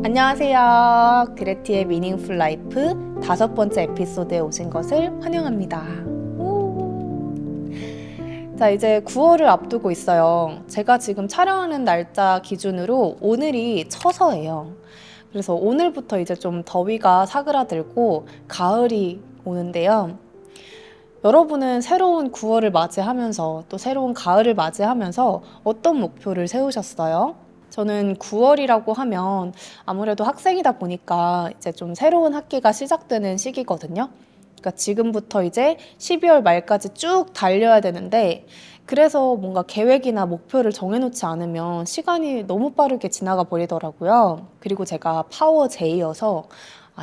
안녕하세요. 그레티의 미닝풀 라이프 5번째 에피소드에 오신 것을 환영합니다. 자, 이제 9월을 앞두고 있어요. 제가 지금 촬영하는 날짜 기준으로 오늘이 처서예요. 그래서 오늘부터 이제 좀 더위가 사그라들고 가을이 오는데요. 여러분은 새로운 9월을 맞이하면서 또 새로운 가을을 맞이하면서 어떤 목표를 세우셨어요? 저는 9월이라고 하면 아무래도 학생이다 보니까 이제 좀 새로운 학기가 시작되는 시기거든요. 그러니까 지금부터 이제 12월 말까지 쭉 달려야 되는데, 그래서 뭔가 계획이나 목표를 정해놓지 않으면 시간이 너무 빠르게 지나가 버리더라고요. 그리고 제가 파워 J여서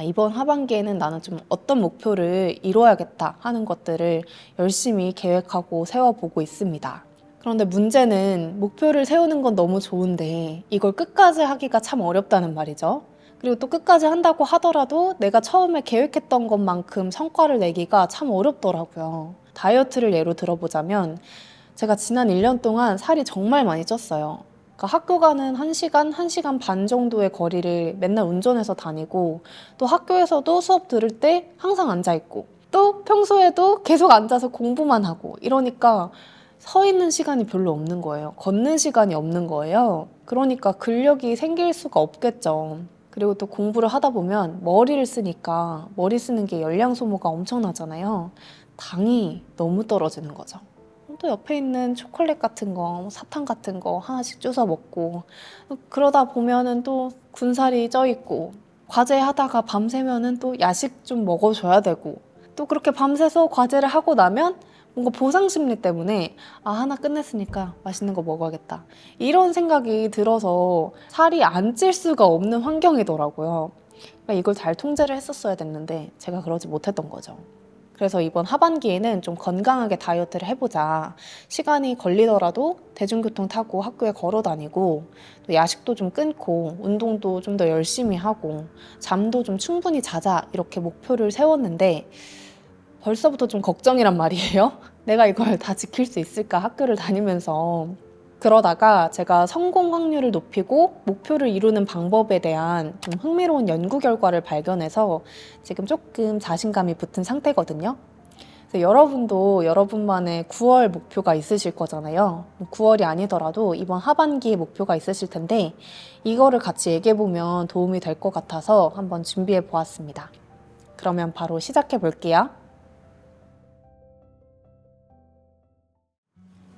이번 하반기에는 나는 좀 어떤 목표를 이뤄야겠다 하는 것들을 열심히 계획하고 세워보고 있습니다. 그런데 문제는 목표를 세우는 건 너무 좋은데 이걸 끝까지 하기가 참 어렵다는 말이죠. 그리고 또 끝까지 한다고 하더라도 내가 처음에 계획했던 것만큼 성과를 내기가 참 어렵더라고요. 다이어트를 예로 들어보자면 제가 지난 1년 동안 살이 정말 많이 쪘어요. 그러니까 학교 가는 1시간, 1시간 반 정도의 거리를 맨날 운전해서 다니고, 또 학교에서도 수업 들을 때 항상 앉아있고, 또 평소에도 계속 앉아서 공부만 하고, 이러니까 서 있는 시간이 별로 없는 거예요. 걷는 시간이 없는 거예요. 그러니까 근력이 생길 수가 없겠죠. 그리고 또 공부를 하다 보면 머리를 쓰니까 머리 쓰는 게 열량 소모가 엄청나잖아요. 당이 너무 떨어지는 거죠. 또 옆에 있는 초콜릿 같은 거, 사탕 같은 거 하나씩 주워 먹고, 그러다 보면은 또 군살이 쪄 있고, 과제 하다가 밤새면은 또 야식 좀 먹어줘야 되고, 또 그렇게 밤새서 과제를 하고 나면 뭔가 보상 심리 때문에 하나 끝냈으니까 맛있는 거 먹어야겠다, 이런 생각이 들어서 살이 안 찔 수가 없는 환경이더라고요. 그러니까 이걸 잘 통제를 했었어야 됐는데 제가 그러지 못했던 거죠. 그래서 이번 하반기에는 좀 건강하게 다이어트를 해보자. 시간이 걸리더라도 대중교통 타고 학교에 걸어 다니고, 또 야식도 좀 끊고, 운동도 좀 더 열심히 하고, 잠도 좀 충분히 자자, 이렇게 목표를 세웠는데 벌써부터 좀 걱정이란 말이에요. 내가 이걸 다 지킬 수 있을까, 학교를 다니면서. 그러다가 제가 성공 확률을 높이고 목표를 이루는 방법에 대한 좀 흥미로운 연구 결과를 발견해서 지금 조금 자신감이 붙은 상태거든요. 그래서 여러분도 여러분만의 9월 목표가 있으실 거잖아요. 9월이 아니더라도 이번 하반기에 목표가 있으실 텐데 이거를 같이 얘기해보면 도움이 될 것 같아서 한번 준비해 보았습니다. 그러면 바로 시작해 볼게요.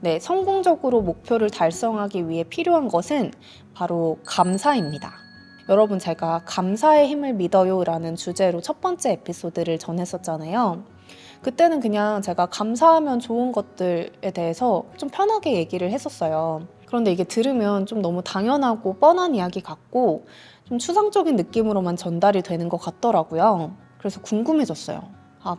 네, 성공적으로 목표를 달성하기 위해 필요한 것은 바로 감사입니다. 여러분, 제가 감사의 힘을 믿어요 라는 주제로 첫 번째 에피소드를 전했었잖아요. 그때는 그냥 제가 감사하면 좋은 것들에 대해서 좀 편하게 얘기를 했었어요. 그런데 이게 들으면 좀 너무 당연하고 뻔한 이야기 같고 좀 추상적인 느낌으로만 전달이 되는 것 같더라고요. 그래서 궁금해졌어요.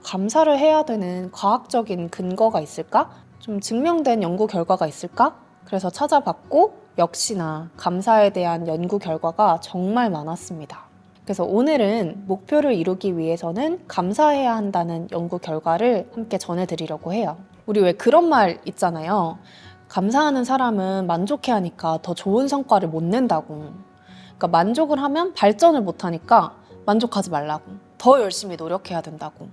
감사를 해야 되는 과학적인 근거가 있을까? 좀 증명된 연구 결과가 있을까? 그래서 찾아봤고 역시나 감사에 대한 연구 결과가 정말 많았습니다. 그래서 오늘은 목표를 이루기 위해서는 감사해야 한다는 연구 결과를 함께 전해드리려고 해요. 우리 왜 그런 말 있잖아요. 감사하는 사람은 만족해야 하니까 더 좋은 성과를 못 낸다고. 그러니까 만족을 하면 발전을 못 하니까 만족하지 말라고. 더 열심히 노력해야 된다고.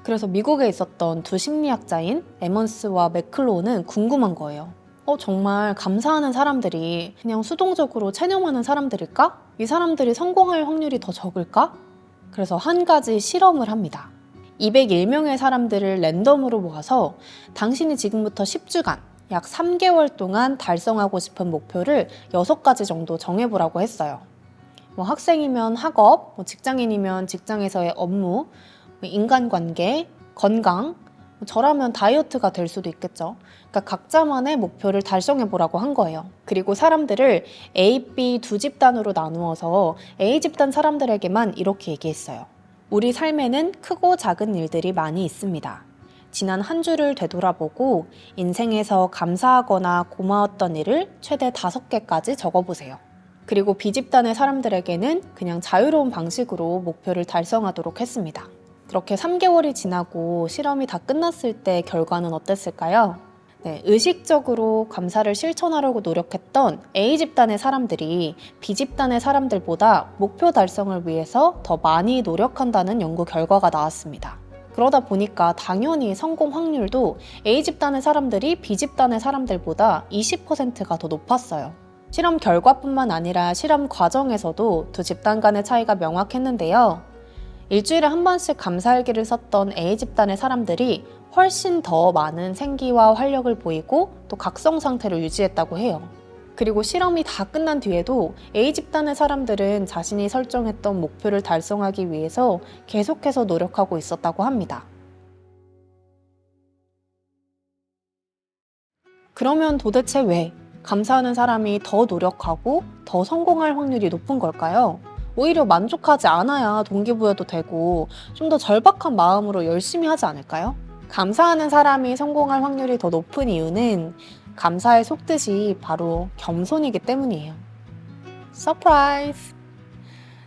그래서 미국에 있었던 두 심리학자인 에먼스와 맥클로우는 궁금한 거예요. 정말 감사하는 사람들이 그냥 수동적으로 체념하는 사람들일까? 이 사람들이 성공할 확률이 더 적을까? 그래서 한 가지 실험을 합니다. 201명의 사람들을 랜덤으로 모아서 당신이 지금부터 10주간, 약 3개월 동안 달성하고 싶은 목표를 6가지 정도 정해보라고 했어요. 학생이면 학업, 직장인이면 직장에서의 업무, 인간관계, 건강, 저라면 다이어트가 될 수도 있겠죠. 그러니까 각자만의 목표를 달성해보라고 한 거예요. 그리고 사람들을 A, B 두 집단으로 나누어서 A 집단 사람들에게만 이렇게 얘기했어요. 우리 삶에는 크고 작은 일들이 많이 있습니다. 지난 한 주를 되돌아보고 인생에서 감사하거나 고마웠던 일을 최대 5개까지 적어보세요. 그리고 B 집단의 사람들에게는 그냥 자유로운 방식으로 목표를 달성하도록 했습니다. 그렇게 3개월이 지나고 실험이 다 끝났을 때 결과는 어땠을까요? 네, 의식적으로 감사를 실천하려고 노력했던 A집단의 사람들이 B집단의 사람들보다 목표 달성을 위해서 더 많이 노력한다는 연구 결과가 나왔습니다. 그러다 보니까 당연히 성공 확률도 A집단의 사람들이 B집단의 사람들보다 20%가 더 높았어요. 실험 결과뿐만 아니라 실험 과정에서도 두 집단 간의 차이가 명확했는데요. 일주일에 한 번씩 감사일기를 썼던 A집단의 사람들이 훨씬 더 많은 생기와 활력을 보이고 또 각성 상태를 유지했다고 해요. 그리고 실험이 다 끝난 뒤에도 A집단의 사람들은 자신이 설정했던 목표를 달성하기 위해서 계속해서 노력하고 있었다고 합니다. 그러면 도대체 왜 감사하는 사람이 더 노력하고 더 성공할 확률이 높은 걸까요? 오히려 만족하지 않아야 동기부여도 되고 좀 더 절박한 마음으로 열심히 하지 않을까요? 감사하는 사람이 성공할 확률이 더 높은 이유는 감사에 속듯이 바로 겸손이기 때문이에요. 서프라이즈!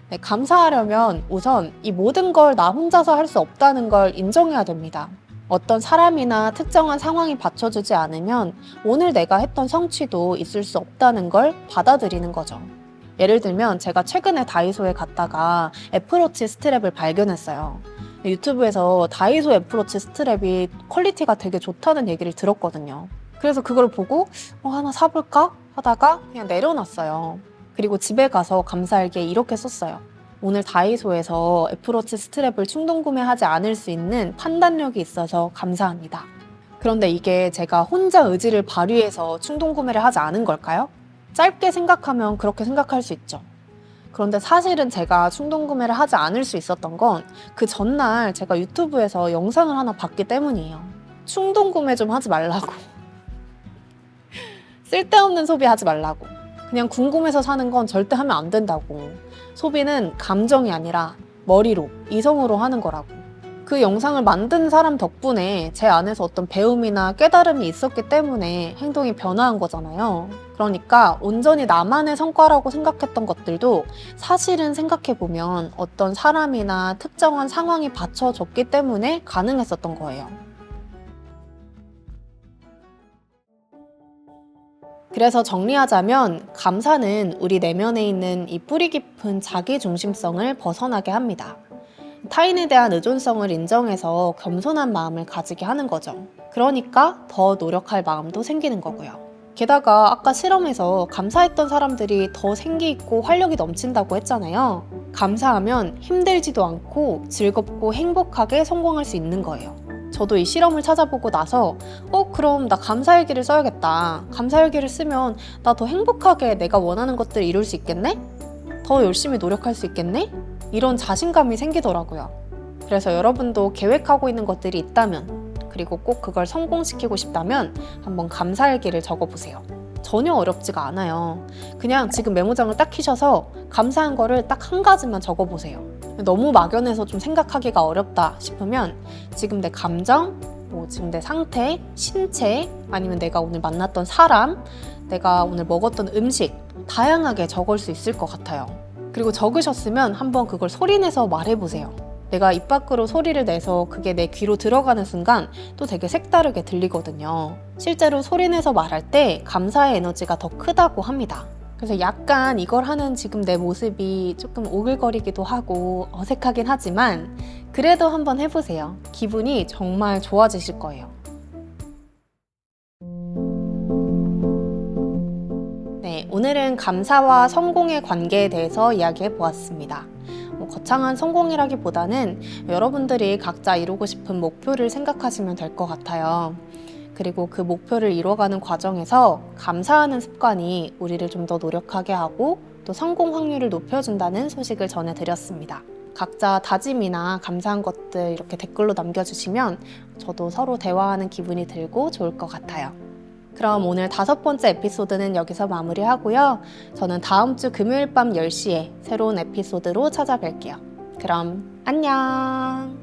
네, 감사하려면 우선 이 모든 걸 나 혼자서 할 수 없다는 걸 인정해야 됩니다. 어떤 사람이나 특정한 상황이 받쳐주지 않으면 오늘 내가 했던 성취도 있을 수 없다는 걸 받아들이는 거죠. 예를 들면 제가 최근에 다이소에 갔다가 애플워치 스트랩을 발견했어요. 유튜브에서 다이소 애플워치 스트랩이 퀄리티가 되게 좋다는 얘기를 들었거든요. 그래서 그걸 보고 하나 사볼까 하다가 그냥 내려놨어요. 그리고 집에 가서 감사일기에 이렇게 썼어요. 오늘 다이소에서 애플워치 스트랩을 충동 구매하지 않을 수 있는 판단력이 있어서 감사합니다. 그런데 이게 제가 혼자 의지를 발휘해서 충동 구매를 하지 않은 걸까요? 짧게 생각하면 그렇게 생각할 수 있죠. 그런데 사실은 제가 충동 구매를 하지 않을 수 있었던 건 그 전날 제가 유튜브에서 영상을 하나 봤기 때문이에요. 충동 구매 좀 하지 말라고. 쓸데없는 소비하지 말라고. 그냥 궁금해서 사는 건 절대 하면 안 된다고. 소비는 감정이 아니라 머리로, 이성으로 하는 거라고. 그 영상을 만든 사람 덕분에 제 안에서 어떤 배움이나 깨달음이 있었기 때문에 행동이 변화한 거잖아요. 그러니까 온전히 나만의 성과라고 생각했던 것들도 사실은 생각해보면 어떤 사람이나 특정한 상황이 받쳐줬기 때문에 가능했었던 거예요. 그래서 정리하자면 감사는 우리 내면에 있는 이 뿌리 깊은 자기중심성을 벗어나게 합니다. 타인에 대한 의존성을 인정해서 겸손한 마음을 가지게 하는 거죠. 그러니까 더 노력할 마음도 생기는 거고요. 게다가 아까 실험에서 감사했던 사람들이 더 생기 있고 활력이 넘친다고 했잖아요. 감사하면 힘들지도 않고 즐겁고 행복하게 성공할 수 있는 거예요. 저도 이 실험을 찾아보고 나서 그럼 나 감사일기를 써야겠다. 감사일기를 쓰면 나 더 행복하게 내가 원하는 것들을 이룰 수 있겠네? 더 열심히 노력할 수 있겠네? 이런 자신감이 생기더라고요. 그래서 여러분도 계획하고 있는 것들이 있다면, 그리고 꼭 그걸 성공시키고 싶다면 한번 감사일기를 적어보세요. 전혀 어렵지가 않아요. 그냥 지금 메모장을 딱 켜셔서 감사한 거를 딱 한 가지만 적어보세요. 너무 막연해서 좀 생각하기가 어렵다 싶으면 지금 내 감정, 지금 내 상태, 신체, 아니면 내가 오늘 만났던 사람, 내가 오늘 먹었던 음식, 다양하게 적을 수 있을 것 같아요. 그리고 적으셨으면 한번 그걸 소리내서 말해보세요. 내가 입 밖으로 소리를 내서 그게 내 귀로 들어가는 순간 또 되게 색다르게 들리거든요. 실제로 소리내서 말할 때 감사의 에너지가 더 크다고 합니다. 그래서 약간 이걸 하는 지금 내 모습이 조금 오글거리기도 하고 어색하긴 하지만 그래도 한번 해보세요. 기분이 정말 좋아지실 거예요. 네, 오늘은 감사와 성공의 관계에 대해서 이야기해 보았습니다. 거창한 성공이라기보다는 여러분들이 각자 이루고 싶은 목표를 생각하시면 될 것 같아요. 그리고 그 목표를 이뤄가는 과정에서 감사하는 습관이 우리를 좀 더 노력하게 하고 또 성공 확률을 높여준다는 소식을 전해드렸습니다. 각자 다짐이나 감사한 것들 이렇게 댓글로 남겨주시면 저도 서로 대화하는 기분이 들고 좋을 것 같아요. 그럼 오늘 5번째 에피소드는 여기서 마무리하고요. 저는 다음 주 금요일 밤 10시에 새로운 에피소드로 찾아뵐게요. 그럼 안녕!